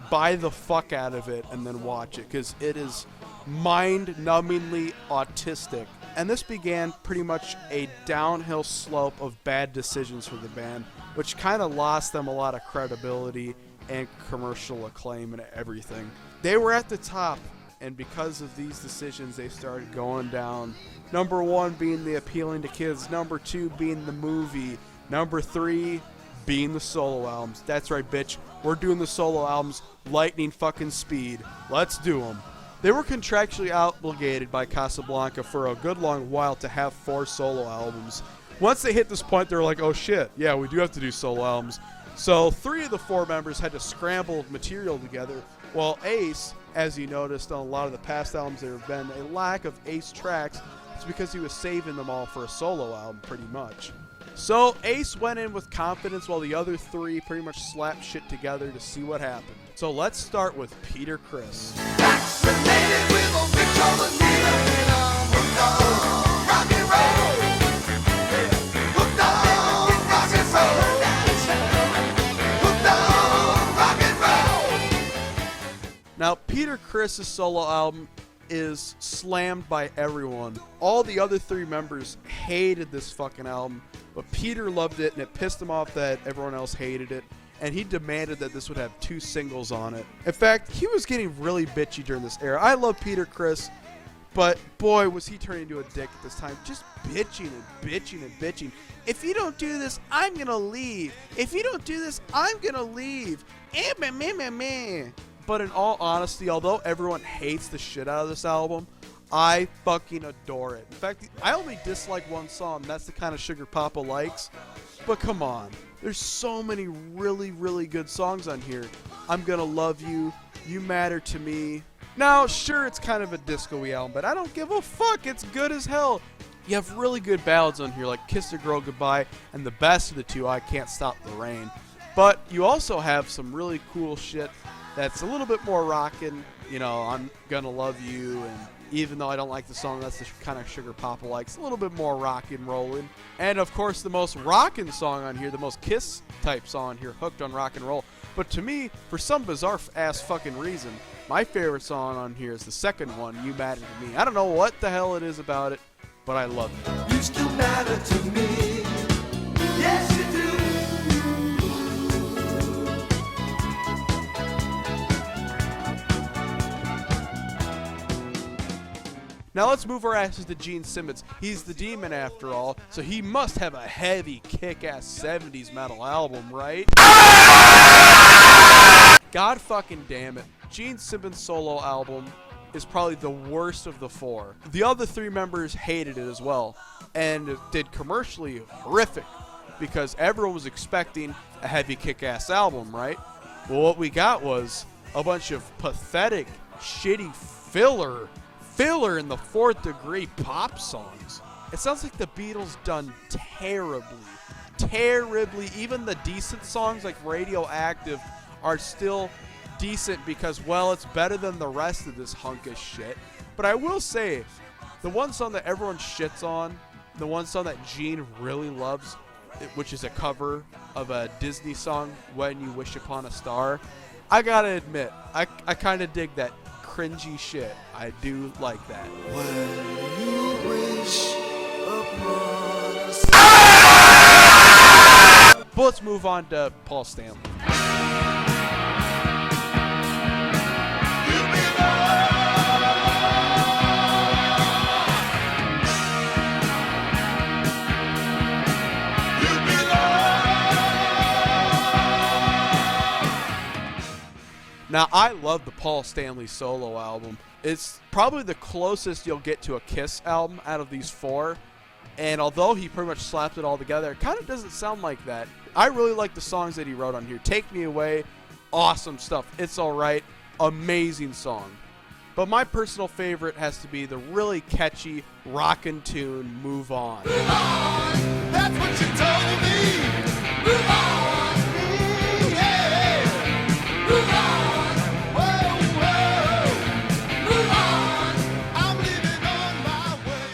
buy the fuck out of it, and then watch it, because it is mind-numbingly autistic. And this began pretty much a downhill slope of bad decisions for the band, which kind of lost them a lot of credibility and commercial acclaim and everything. They were at the top, and because of these decisions, they started going down. Number 1 being the appealing to kids, number 2 being the movie, number 3 being the solo albums. That's right, bitch. We're doing the solo albums lightning fucking speed. Let's do them. They were contractually obligated by Casablanca for a good long while to have 4 solo albums. Once they hit this point, they were like, oh shit, yeah, we do have to do solo albums. So 3 of the 4 members had to scramble material together, while Ace, as you noticed on a lot of the past albums, there have been a lack of Ace tracks. It's because he was saving them all for a solo album, pretty much. So Ace went in with confidence while the other 3 pretty much slapped shit together to see what happened. So let's start with Peter Criss. Vaccinated with a Victrola needle, and I'm hooked on rock and roll. Hooked on rock and roll. Hooked on rock and roll. Now, Peter Criss's solo album is slammed by everyone. All the other 3 members hated this fucking album, but Peter loved it, and it pissed him off that everyone else hated it, and he demanded that this would have 2 singles on it. In fact, he was getting really bitchy during this era. I love Peter Criss, but boy, was he turning into a dick at this time. Just bitching and bitching and bitching. If you don't do this, I'm gonna leave. If you don't do this, I'm gonna leave. But in all honesty, although everyone hates the shit out of this album, I fucking adore it. In fact, I only dislike one song. That's the kind of sugar Papa likes. But come on. There's so many really, really good songs on here. I'm Gonna Love You, You Matter to Me. Now, sure, it's kind of a disco-y album, but I don't give a fuck. It's good as hell. You have really good ballads on here, like Kiss a Girl Goodbye, and the best of the 2, I Can't Stop the Rain. But you also have some really cool shit that's a little bit more rockin'. You know, I'm Gonna Love You, and even though I don't like the song, that's the kind of sugar Papa likes. A little bit more rockin' rollin'. And of course, the most rockin' song on here, the most Kiss type song on here, Hooked on Rock and Roll. But to me, for some bizarre ass fucking reason, my favorite song on here is the second one, You Matter to Me. I don't know what the hell it is about it, but I love it. You still matter to me. Yes, you do. Now let's move our asses to Gene Simmons. He's the demon after all, so he must have a heavy kick-ass 70s metal album, right? God fucking damn it. Gene Simmons' solo album is probably the worst of the 4. The other 3 members hated it as well, and it did commercially horrific, because everyone was expecting a heavy kick-ass album, right? Well, what we got was a bunch of pathetic, shitty filler in the 4th degree pop songs. It sounds like the Beatles done terribly. Even the decent songs like Radioactive are still decent because, well, it's better than the rest of this hunk of shit. But I will say, the one song that everyone shits on, the one song that Gene really loves, which is a cover of a Disney song, When You Wish Upon a Star, I gotta admit, I kind of dig that cringy shit. I do like that. When you wish upon a star. But let's move on to Paul Stanley. Now, I love the Paul Stanley solo album. It's probably the closest you'll get to a Kiss album out of these 4. And although he pretty much slapped it all together, it kind of doesn't sound like that. I really like the songs that he wrote on here. Take Me Away, awesome stuff. It's Alright, amazing song. But my personal favorite has to be the really catchy rockin' tune, Move On. Move on, that's what you told me. Move on, yeah. Move on, whoa, whoa. Move on, I'm living on my way.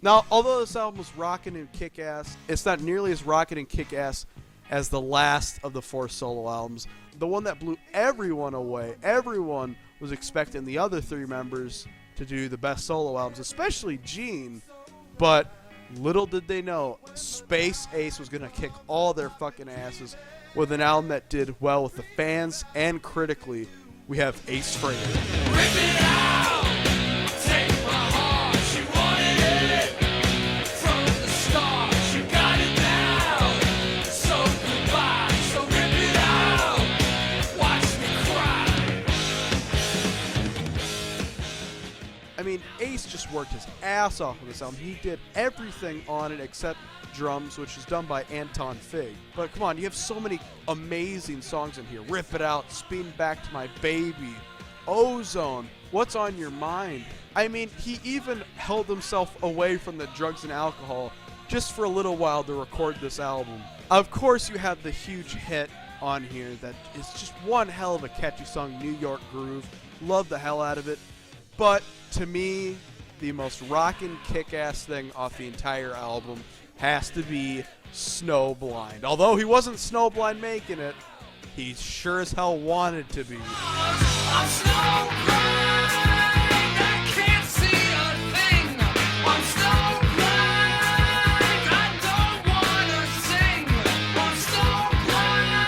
Now, although this album was rockin' and kick-ass, it's not nearly as rockin' and kick-ass as the last of the 4 solo albums. The one that blew everyone away. Everyone was expecting the other 3 members to do the best solo albums, especially Gene. But little did they know, Space Ace was going to kick all their fucking asses with an album that did well with the fans and critically. We have Ace Frehley. Rip it out, take my heart, you wanted it from the start, you got it now, so goodbye, so rip it out, watch me cry. I mean, Ace just worked his ass off with this album. He did everything on it except drums, which is done by Anton Fig. But come on, you have so many amazing songs in here. Rip It Out, Spin Back to My Baby, Ozone, What's on Your Mind. I mean, he even held himself away from the drugs and alcohol just for a little while to record this album. Of course, you have the huge hit on here that is just one hell of a catchy song, New York Groove. Love the hell out of it. But to me, the most rockin' kick-ass thing off the entire album has to be Snowblind. Although he wasn't Snowblind making it, he sure as hell wanted to be. I'm snowblind, I can't see a thing. I'm snowblind, I don't wanna sing. I'm snowblind,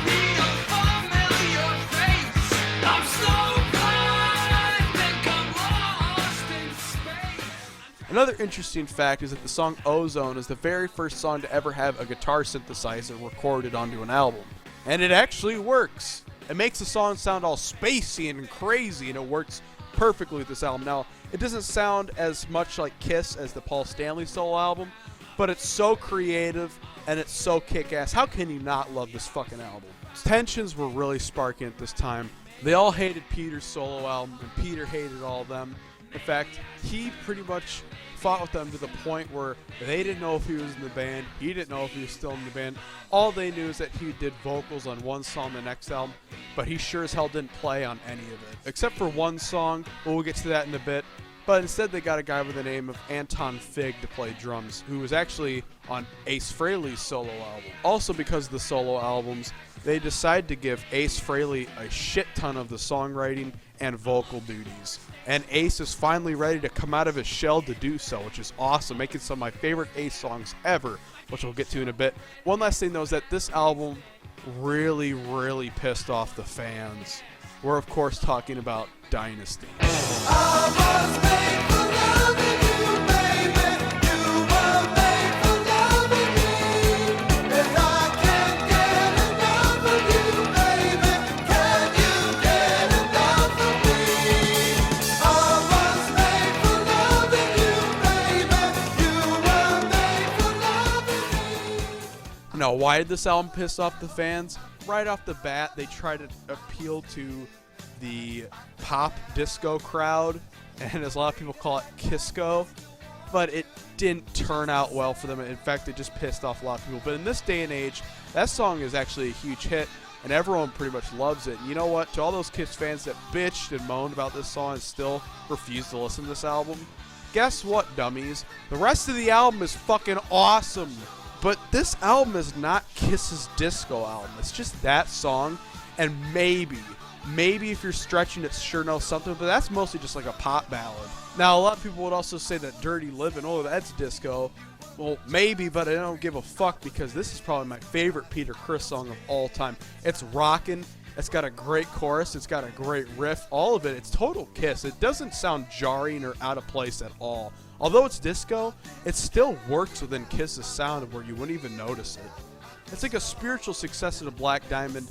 need a familiar face. I'm snowblind, think I'm lost in space. Another interesting fact is that the song Ozone is the very first song to ever have a guitar synthesizer recorded onto an album. And it actually works. It makes the song sound all spacey and crazy, and it works perfectly with this album. Now, it doesn't sound as much like Kiss as the Paul Stanley solo album, but it's so creative and it's so kick-ass. How can you not love this fucking album? Tensions were really sparking at this time. They all hated Peter's solo album, and Peter hated all of them. In fact, he pretty much fought with them to the point where they didn't know if he was in the band, he didn't know if he was still in the band. All they knew is that he did vocals on one song the next album, but he sure as hell didn't play on any of it. Except for one song, we'll get to that in a bit. But instead they got a guy with the name of Anton Fig to play drums, who was actually on Ace Frehley's solo album. Also because of the solo albums, they decided to give Ace Frehley a shit ton of the songwriting and vocal duties. And Ace is finally ready to come out of his shell to do so, which is awesome, making some of my favorite Ace songs ever, which we'll get to in a bit. One last thing though is that this album really, really pissed off the fans. We're of course talking about Dynasty. Now, why did this album piss off the fans? Right off the bat, they tried to appeal to the pop disco crowd, and as a lot of people call it, Kisco, but it didn't turn out well for them. In fact, it just pissed off a lot of people. But in this day and age, that song is actually a huge hit, and everyone pretty much loves it. And you know what? To all those Kiss fans that bitched and moaned about this song and still refused to listen to this album, guess what, dummies? The rest of the album is fucking awesome. But this album is not Kiss's disco album. It's just that song, and maybe if you're stretching it, Sure Know Something, but that's mostly just like a pop ballad. Now, a lot of people would also say that Dirty Livin', oh, that's disco. Well, maybe, but I don't give a fuck because this is probably my favorite Peter Criss song of all time. It's rockin'. It's got a great chorus. It's got a great riff. All of it. It's total Kiss. It doesn't sound jarring or out of place at all. Although it's disco, it still works within Kiss's sound of where you wouldn't even notice it. It's like a spiritual successor to Black Diamond,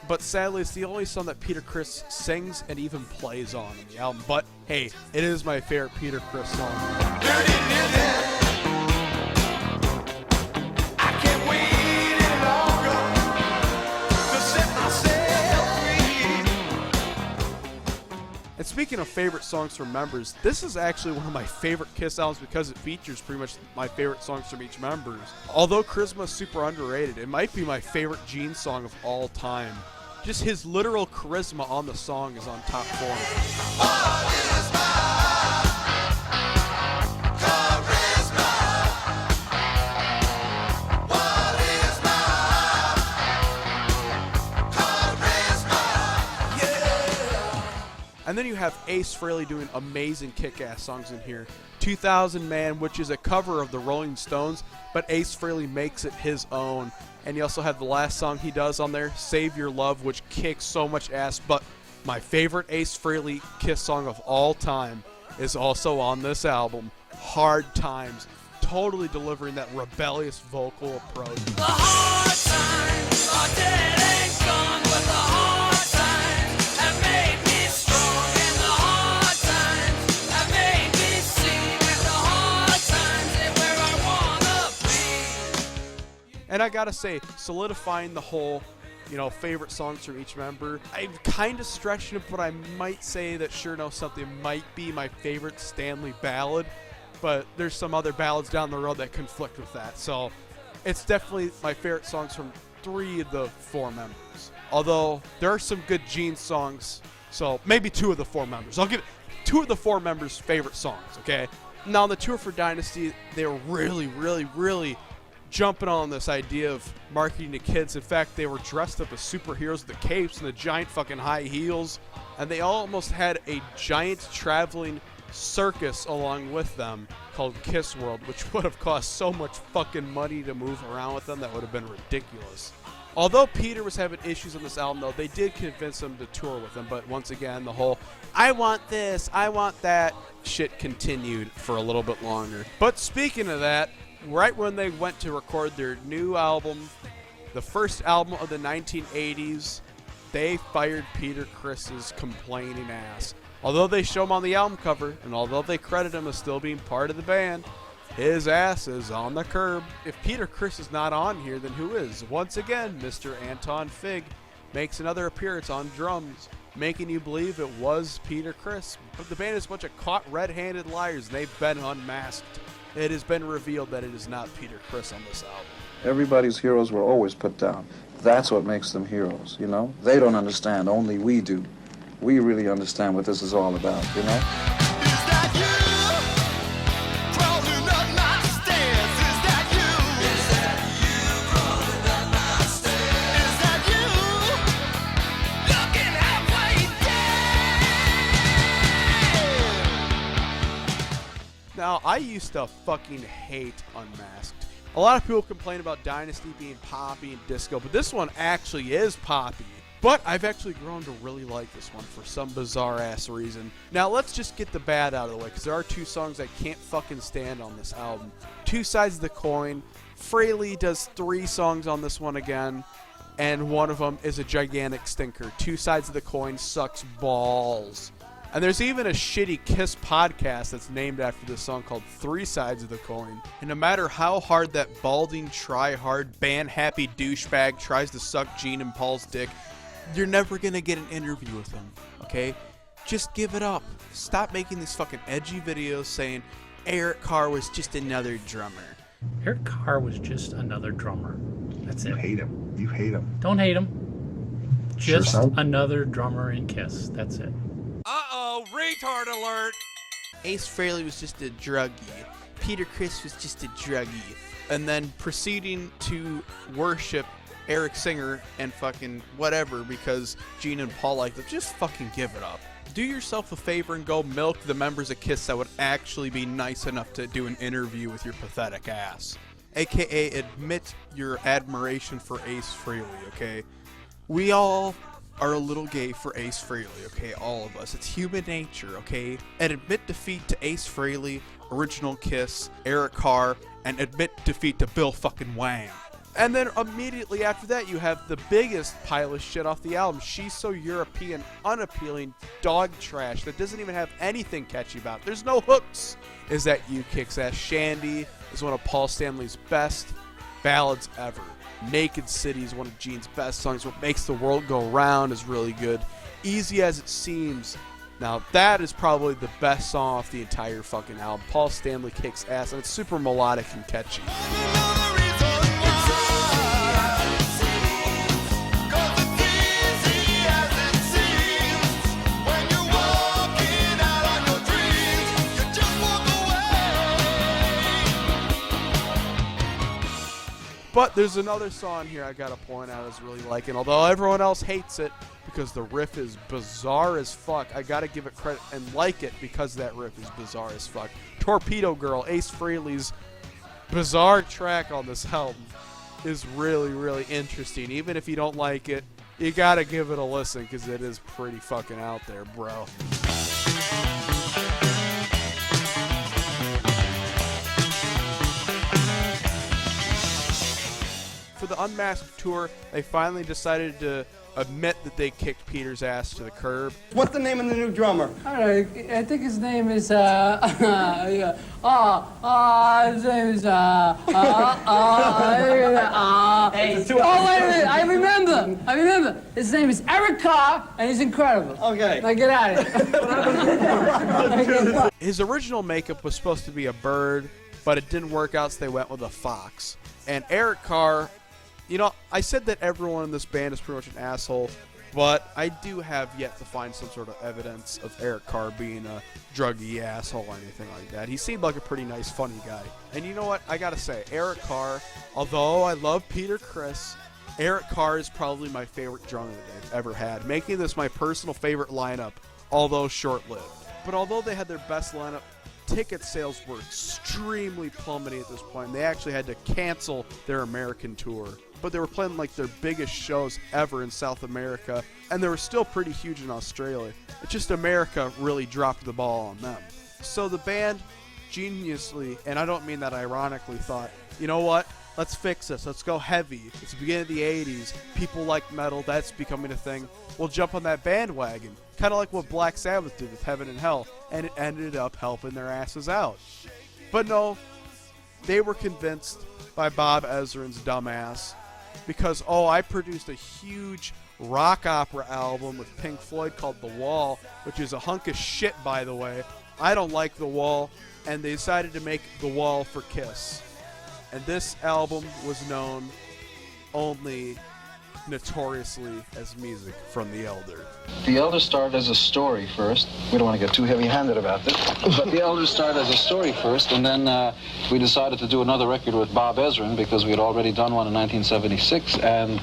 but sadly it's the only song that Peter Criss sings and even plays on in the album. But hey, it is my favorite Peter Criss song. Dirty living. I can't wait any longer to set myself free. speaking of favorite songs from members, this is actually one of my favorite Kiss albums because it features pretty much my favorite songs from each member. Although Charisma is super underrated, it might be my favorite Gene song of all time. Just his literal charisma on the song is on top form. And then you have Ace Frehley doing amazing kick-ass songs in here. 2000 Man, which is a cover of the Rolling Stones, but Ace Frehley makes it his own. And you also have the last song he does on there, Save Your Love, which kicks so much ass. But my favorite Ace Frehley Kiss song of all time is also on this album, Hard Times. Totally delivering that rebellious vocal approach. The hard times are dead and gone, but the hard times have made me strong, and the hard times have made me see that the hard times ain't where I wanna be. And I gotta say, solidifying the whole, favorite songs from each member, I'm kind of stretching it, but I might say that Sure Know Something might be my favorite Stanley ballad. But there's some other ballads down the road that conflict with that. So it's definitely my favorite songs from 3 of the 4 members. Although there are some good Gene songs, so maybe 2 of the 4 members. I'll give it 2 of the 4 members' favorite songs, okay? Now, on the tour for Dynasty, they were really jumping on this idea of marketing to kids. In fact, they were dressed up as superheroes with the capes and the giant fucking high heels. And they almost had a giant traveling circus along with them called Kiss World, which would have cost so much fucking money to move around with them that would have been ridiculous. Although Peter was having issues on this album, though, they did convince him to tour with him. But once again, the whole I want this, I want that shit continued for a little bit longer. But speaking of that, right when they went to record their new album, the first album of the 1980s, they fired Peter Criss's complaining ass. Although they show him on the album cover, and although they credit him as still being part of the band, his ass is on the curb. If Peter Criss is not on here, then who is? Once again, Mr. Anton Fig makes another appearance on drums, making you believe it was Peter Criss. But the band is a bunch of caught red-handed liars, and they've been unmasked. It has been revealed that it is not Peter Criss on this album. Everybody's heroes were always put down. That's what makes them heroes, They don't understand, only we do. We really understand what this is all about, Is that you? Crawling up my stairs. Is that you? Is that you crawling up my stairs? Is that you? Looking halfway dead. Now, I used to fucking hate Unmasked. A lot of people complain about Dynasty being poppy and disco, but this one actually is poppy. But I've actually grown to really like this one for some bizarre-ass reason. Now, let's just get the bad out of the way, because there are 2 songs I can't fucking stand on this album. 2 Sides of the Coin. Frehley does 3 songs on this one again, and one of them is a gigantic stinker. 2 Sides of the Coin sucks balls. And there's even a shitty Kiss podcast that's named after this song called 3 Sides of the Coin. And no matter how hard that balding, try-hard, band-happy douchebag tries to suck Gene and Paul's dick, you're never gonna get an interview with him, okay? Just give it up. Stop making these fucking edgy videos saying Eric Carr was just another drummer. Eric Carr was just another drummer. That's it. You hate him. You hate him. Don't hate him. Just another drummer in Kiss. That's it. Uh-oh, retard alert. Ace Frehley was just a druggie. Peter Criss was just a druggie. And then proceeding to worship Eric Singer and fucking whatever because Gene and Paul like them. Just fucking give it up. Do yourself a favor and go milk the members of Kiss that would actually be nice enough to do an interview with your pathetic ass. AKA admit your admiration for Ace Frehley, okay? We all are a little gay for Ace Frehley, okay? All of us. It's human nature, okay? And admit defeat to Ace Frehley, original Kiss, Eric Carr, and admit defeat to Bill fucking Wang. And then immediately after that, you have the biggest pile of shit off the album. She's So European, unappealing dog trash that doesn't even have anything catchy about it. There's no hooks. Is That You Kicks Ass Shandy is one of Paul Stanley's best ballads ever. Naked City is one of Gene's best songs. What Makes the World Go Round is really good. Easy As It Seems Now, that is probably the best song off the entire fucking album. Paul Stanley kicks ass, and it's super melodic and catchy. But there's another song here I gotta point out I was really liking, although everyone else hates it because the riff is bizarre as fuck. I gotta give it credit and like it because that riff is bizarre as fuck. Torpedo Girl, Ace Frehley's bizarre track on this album, is really, really interesting. Even if you don't like it, you gotta give it a listen because it is pretty fucking out there, bro. For the Unmasked tour, they finally decided to admit that they kicked Peter's ass to the curb. What's the name of the new drummer? I think his name is, his name is, Hey, oh, wait a minute, I remember. His name is Eric Carr, and he's incredible. Okay. Now get out of here. His original makeup was supposed to be a bird, but it didn't work out, so they went with a fox. And Eric Carr, you know, I said that everyone in this band is pretty much an asshole, but I do have yet to find some sort of evidence of Eric Carr being a druggy asshole or anything like that. He seemed like a pretty nice, funny guy. And you know what? I gotta say, Eric Carr, although I love Peter Criss, Eric Carr is probably my favorite drummer that they've ever had, making this my personal favorite lineup, although short-lived. But although they had their best lineup, ticket sales were extremely plummeting at this point. They actually had to cancel their American tour. But they were playing like their biggest shows ever in South America, and they were still pretty huge in Australia. It's just America really dropped the ball on them. So the band geniusly, and I don't mean that ironically, thought, you know what? Let's fix this. Let's go heavy. It's the beginning of the 80s. People like metal. That's becoming a thing. We'll jump on that bandwagon. Kind of like what Black Sabbath did with Heaven and Hell, and it ended up helping their asses out. But no, they were convinced by Bob Ezrin's dumbass because, I produced a huge rock opera album with Pink Floyd called The Wall, which is a hunk of shit, by the way. I don't like The Wall, and they decided to make The Wall for Kiss. And this album was known only notoriously as music from The Elder. The Elder started as a story first. We don't want to get too heavy-handed about this, but The Elder started as a story first, and then we decided to do another record with Bob Ezrin because we had already done one in 1976, and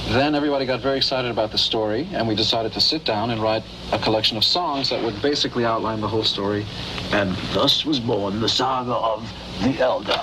then everybody got very excited about the story, and we decided to sit down and write a collection of songs that would basically outline the whole story, and thus was born the saga of The Elder.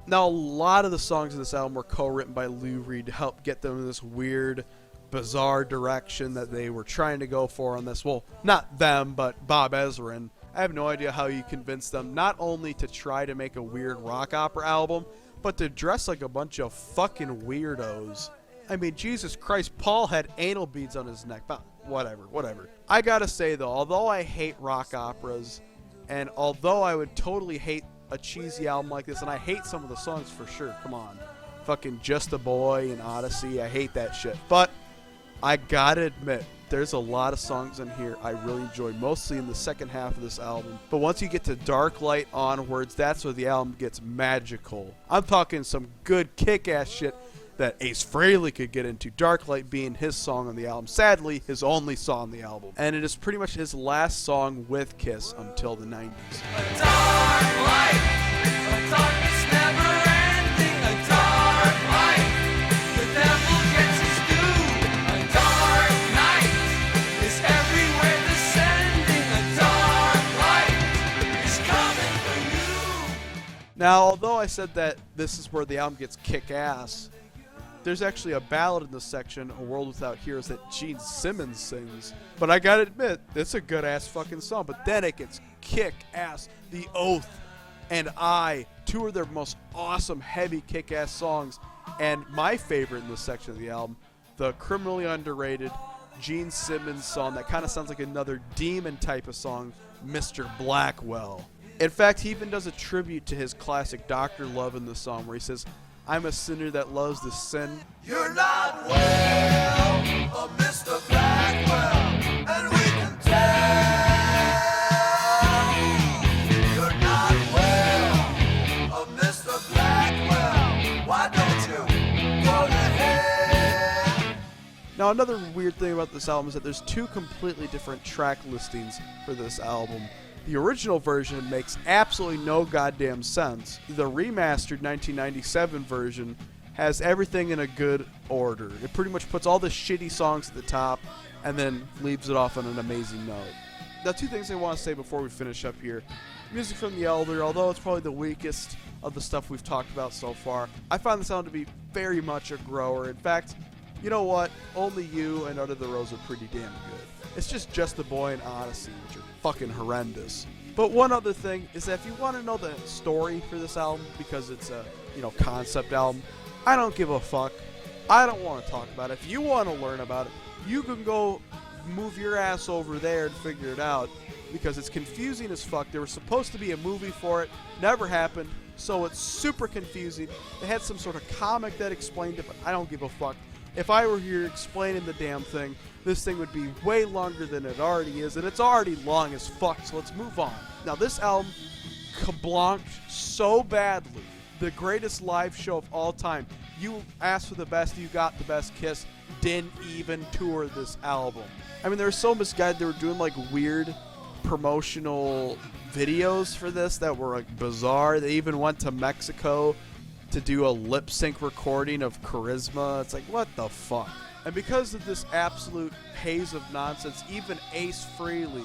Now, a lot of the songs in this album were co-written by Lou Reed to help get them in this weird, bizarre direction that they were trying to go for on this. Well, not them, but Bob Ezrin. I have no idea how you convinced them not only to try to make a weird rock opera album, but to dress like a bunch of fucking weirdos. I mean, Jesus Christ, Paul had anal beads on his neck. But whatever. I gotta say, though, although I hate rock operas, and although I would totally hate a cheesy album like this, and I hate some of the songs for sure, come on. Fucking Just a Boy and Odyssey, I hate that shit. But I gotta admit, there's a lot of songs in here I really enjoy, mostly in the second half of this album. But once you get to Dark Light onwards, that's where the album gets magical. I'm talking some good kick-ass shit that Ace Frehley could get into, Dark Light being his song on the album. Sadly, his only song on the album. And it is pretty much his last song with Kiss until the 90s. A dark light, a darkness never ending, a dark light, the devil gets his due. A dark night is everywhere descending, a dark light is coming for you. Now, although I said that this is where the album gets kick-ass, there's actually a ballad in this section, A World Without Heroes, that Gene Simmons sings. But I gotta admit, it's a good-ass fucking song. But then it gets kick-ass. The Oath, and I, two of their most awesome, heavy, kick-ass songs. And my favorite in this section of the album, the criminally underrated Gene Simmons song that kind of sounds like another Demon type of song, Mr. Blackwell. In fact, he even does a tribute to his classic Dr. Love in the song where he says, I'm a sinner that loves to sin. You're not well, Mr. Blackwell, and we can tell. You're not well, Mr. Blackwell. Why don't you go to hell? Now, another weird thing about this album is that there's two completely different track listings for this album. The original version makes absolutely no goddamn sense. The remastered 1997 version has everything in a good order. It pretty much puts all the shitty songs at the top and then leaves it off on an amazing note. Now, two things I want to say before we finish up here. Music from the Elder, although it's probably the weakest of the stuff we've talked about so far, I found the sound to be very much a grower. In fact, you know what? Only You and Under the Rose are pretty damn good. It's just the Boy and Odyssey, which are fucking horrendous. But one other thing is that if you want to know the story for this album, because it's a, concept album, I don't give a fuck. I don't want to talk about it. If you want to learn about it, you can go move your ass over there and figure it out, because it's confusing as fuck. There was supposed to be a movie for it, never happened, so it's super confusing. They had some sort of comic that explained it, but I don't give a fuck. If I were here explaining the damn thing, this thing would be way longer than it already is, and it's already long as fuck, so let's move on. Now, this album kablonked so badly. The greatest live show of all time. You asked for the best, you got the best. Kiss didn't even tour this album. I mean, they were so misguided. They were doing, weird promotional videos for this that were, bizarre. They even went to Mexico to do a lip sync recording of Charisma. It's like, what the fuck? And because of this absolute haze of nonsense, even Ace Frehley's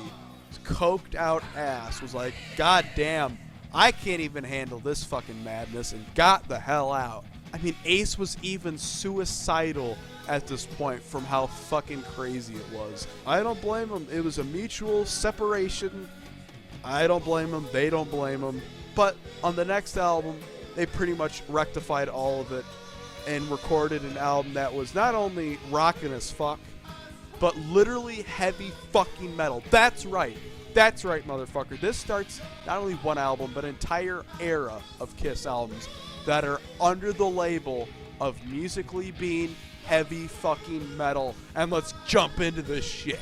coked out ass was like, God damn, I can't even handle this fucking madness, and got the hell out. I mean, Ace was even suicidal at this point from how fucking crazy it was. I don't blame him. It was a mutual separation. I don't blame him. They don't blame him. But on the next album, they pretty much rectified all of it and recorded an album that was not only rockin' as fuck, but literally heavy fucking metal. That's right. That's right, motherfucker. This starts not only one album, but an entire era of Kiss albums that are under the label of musically being heavy fucking metal. And let's jump into this shit.